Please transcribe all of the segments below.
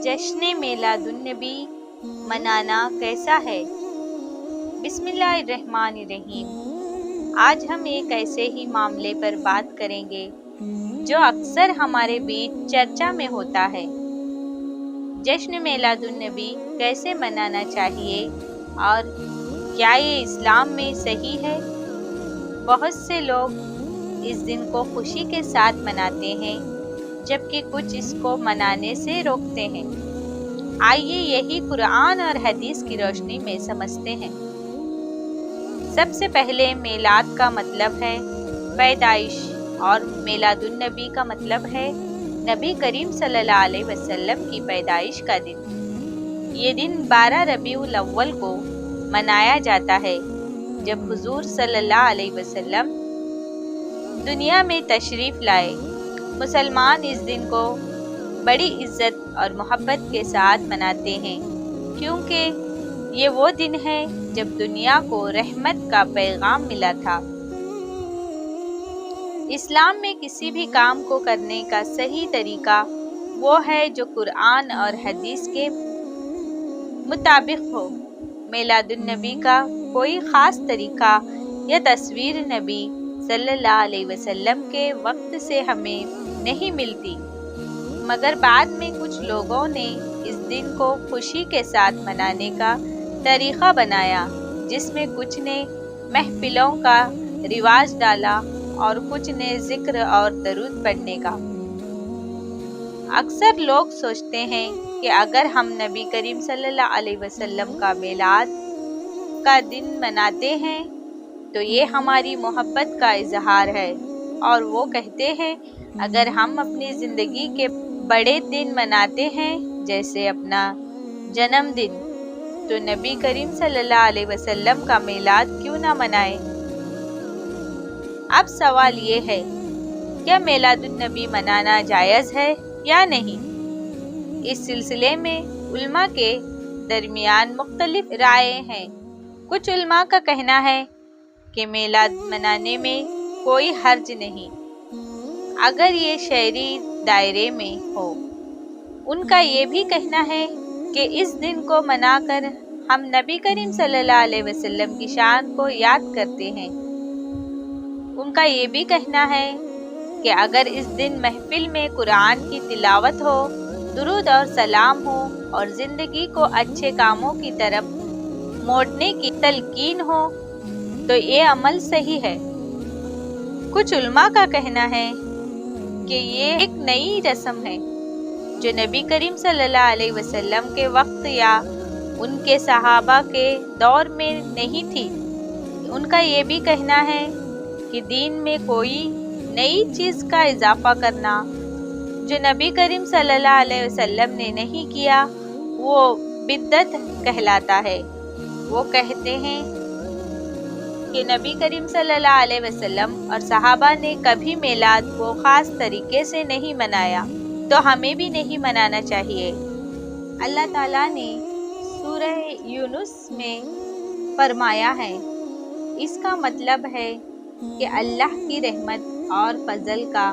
جشن میلاد النبی منانا کیسا ہے؟ بسم اللہ الرحمن الرحیم۔ آج ہم ایک ایسے ہی معاملے پر بات کریں گے جو اکثر ہمارے بیچ چرچا میں ہوتا ہے۔ جشن میلاد النبی کیسے منانا چاہیے اور کیا یہ اسلام میں صحیح ہے؟ بہت سے لوگ اس دن کو خوشی کے ساتھ مناتے ہیں جبکہ کچھ اس کو منانے سے روکتے ہیں۔ آئیے یہی قرآن اور حدیث کی روشنی میں سمجھتے ہیں۔ سب سے پہلے میلاد کا مطلب ہے پیدائش اور میلاد النبی کا مطلب ہے نبی کریم صلی اللہ علیہ وسلم کی پیدائش کا دن۔ یہ دن 12 ربیع الاول کو منایا جاتا ہے جب حضور صلی اللہ علیہ وسلم دنیا میں تشریف لائے۔ مسلمان اس دن کو بڑی عزت اور محبت کے ساتھ مناتے ہیں کیونکہ یہ وہ دن ہے جب دنیا کو رحمت کا پیغام ملا تھا۔ اسلام میں کسی بھی کام کو کرنے کا صحیح طریقہ وہ ہے جو قرآن اور حدیث کے مطابق ہو۔ میلاد النبی کا کوئی خاص طریقہ یا تصویر نبی صلی اللہ علیہ وسلم کے وقت سے ہمیں نہیں ملتی، مگر بعد میں کچھ لوگوں نے اس دن کو خوشی کے ساتھ منانے کا طریقہ بنایا، جس میں کچھ نے محفلوں کا رواج ڈالا اور کچھ نے ذکر اور درود پڑھنے کا۔ اکثر لوگ سوچتے ہیں کہ اگر ہم نبی کریم صلی اللہ علیہ وسلم کا میلاد کا دن مناتے ہیں تو یہ ہماری محبت کا اظہار ہے، اور وہ کہتے ہیں اگر ہم اپنی زندگی کے بڑے دن مناتے ہیں جیسے اپنا جنم دن تو نبی کریم صلی اللہ علیہ وسلم کا میلاد کیوں نہ منائیں؟ اب سوال یہ ہے، کیا میلاد النبی منانا جائز ہے یا نہیں؟ اس سلسلے میں علماء کے درمیان مختلف رائے ہیں۔ کچھ علماء کا کہنا ہے کہ میلاد منانے میں کوئی حرج نہیں اگر یہ شرعی دائرے میں ہو۔ ان کا یہ بھی کہنا ہے کہ اس دن کو منا کر ہم نبی کریم صلی اللہ علیہ وسلم کی شان کو یاد کرتے ہیں۔ ان کا یہ بھی کہنا ہے کہ اگر اس دن محفل میں قرآن کی تلاوت ہو، درود اور سلام ہو اور زندگی کو اچھے کاموں کی طرف موڑنے کی تلقین ہو تو یہ عمل صحیح ہے۔ کچھ علماء کا کہنا ہے کہ یہ ایک نئی رسم ہے جو نبی کریم صلی اللہ علیہ وسلم کے وقت یا ان کے صحابہ کے دور میں نہیں تھی۔ ان کا یہ بھی کہنا ہے کہ دین میں کوئی نئی چیز کا اضافہ کرنا جو نبی کریم صلی اللہ علیہ وسلم نے نہیں کیا وہ بدعت کہلاتا ہے۔ وہ کہتے ہیں کہ نبی کریم صلی اللہ علیہ وسلم اور صحابہ نے کبھی میلاد کو خاص طریقے سے نہیں منایا تو ہمیں بھی نہیں منانا چاہیے۔ اللہ تعالیٰ نے سورہ یونس میں فرمایا ہے، اس کا مطلب ہے کہ اللہ کی رحمت اور فضل کا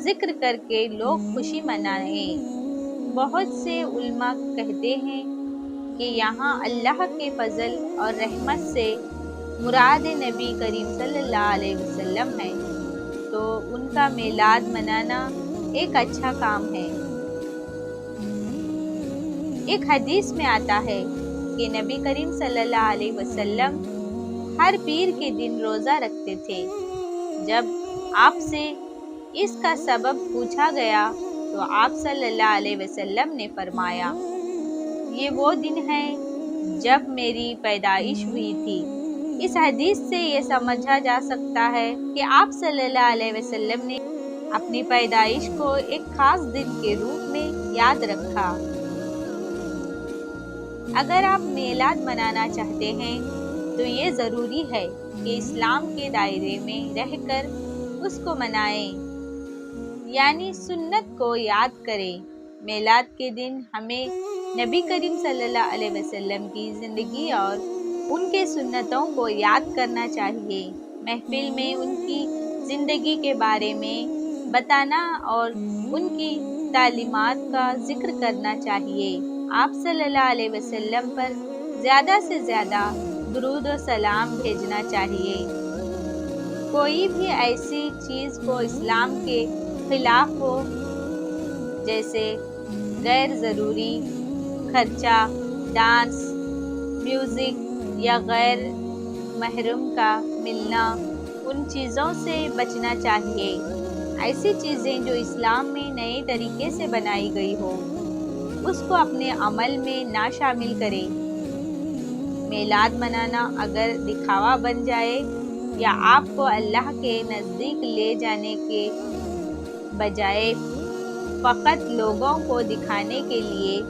ذکر کر کے لوگ خوشی منائیں۔ بہت سے علماء کہتے ہیں کہ یہاں اللہ کے فضل اور رحمت سے مراد نبی کریم صلی اللہ علیہ وسلم ہے، تو ان کا میلاد منانا ایک اچھا کام ہے۔ ایک حدیث میں آتا ہے کہ نبی کریم صلی اللہ علیہ وسلم ہر پیر کے دن روزہ رکھتے تھے۔ جب آپ سے اس کا سبب پوچھا گیا تو آپ صلی اللہ علیہ وسلم نے فرمایا، یہ وہ دن ہے جب میری پیدائش ہوئی تھی۔ اس حدیث سے یہ سمجھا جا سکتا ہے کہ آپ صلی اللہ علیہ وسلم نے اپنی پیدائش کو ایک خاص دن کے روپ میں یاد رکھا۔ اگر آپ میلاد منانا چاہتے ہیں تو یہ ضروری ہے کہ اسلام کے دائرے میں رہ کر اس کو منائیں، یعنی سنت کو یاد کریں۔ میلاد کے دن ہمیں نبی کریم صلی اللہ علیہ وسلم کی زندگی اور ان کے سنتوں کو یاد کرنا چاہیے۔ محفل میں ان کی زندگی کے بارے میں بتانا اور ان کی تعلیمات کا ذکر کرنا چاہیے۔ آپ صلی اللہ علیہ وسلم پر زیادہ سے زیادہ درود و سلام بھیجنا چاہیے۔ کوئی بھی ایسی چیز کو اسلام کے خلاف ہو، جیسے غیر ضروری خرچہ، ڈانس، میوزک یا غیر محرم کا ملنا، ان چیزوں سے بچنا چاہیے۔ ایسی چیزیں جو اسلام میں نئے طریقے سے بنائی گئی ہو، اس کو اپنے عمل میں نہ شامل کریں۔ میلاد منانا اگر دکھاوا بن جائے یا آپ کو اللہ کے نزدیک لے جانے کے بجائے فقط لوگوں کو دکھانے کے لیے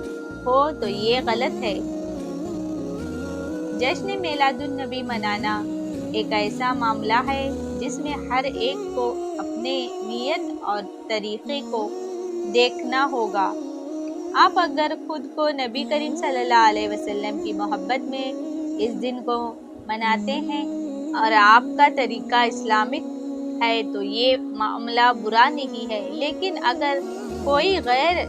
ہو تو یہ غلط ہے۔ جشن میلاد النبی منانا ایک ایسا معاملہ ہے جس میں ہر ایک کو اپنے نیت اور طریقے کو دیکھنا ہوگا۔ آپ اگر خود کو نبی کریم صلی اللہ علیہ وسلم کی محبت میں اس دن کو مناتے ہیں اور آپ کا طریقہ اسلامک ہے تو یہ معاملہ برا نہیں ہے، لیکن اگر کوئی غیر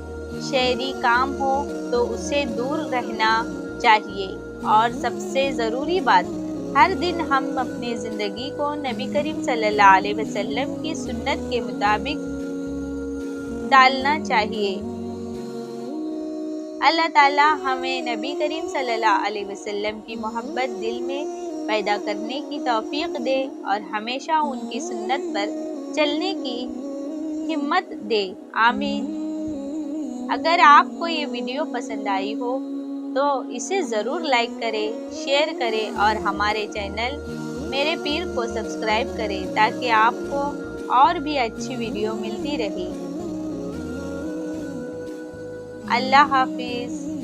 شرعی کام ہو تو اسے دور رہنا چاہیے۔ اور سب سے ضروری بات، ہر دن ہم اپنی زندگی کو نبی کریم صلی اللہ علیہ وسلم کی سنت کے مطابق ڈالنا چاہیے۔ اللہ تعالیٰ ہمیں نبی کریم صلی اللہ علیہ وسلم کی محبت دل میں پیدا کرنے کی توفیق دے اور ہمیشہ ان کی سنت پر چلنے کی ہمت دے، آمین۔ اگر آپ کو یہ ویڈیو پسند آئی ہو تو اسے ضرور لائک کریں، شیئر کریں اور ہمارے چینل میرے پیر کو سبسکرائب کریں تاکہ آپ کو اور بھی اچھی ویڈیو ملتی رہے۔ اللہ حافظ۔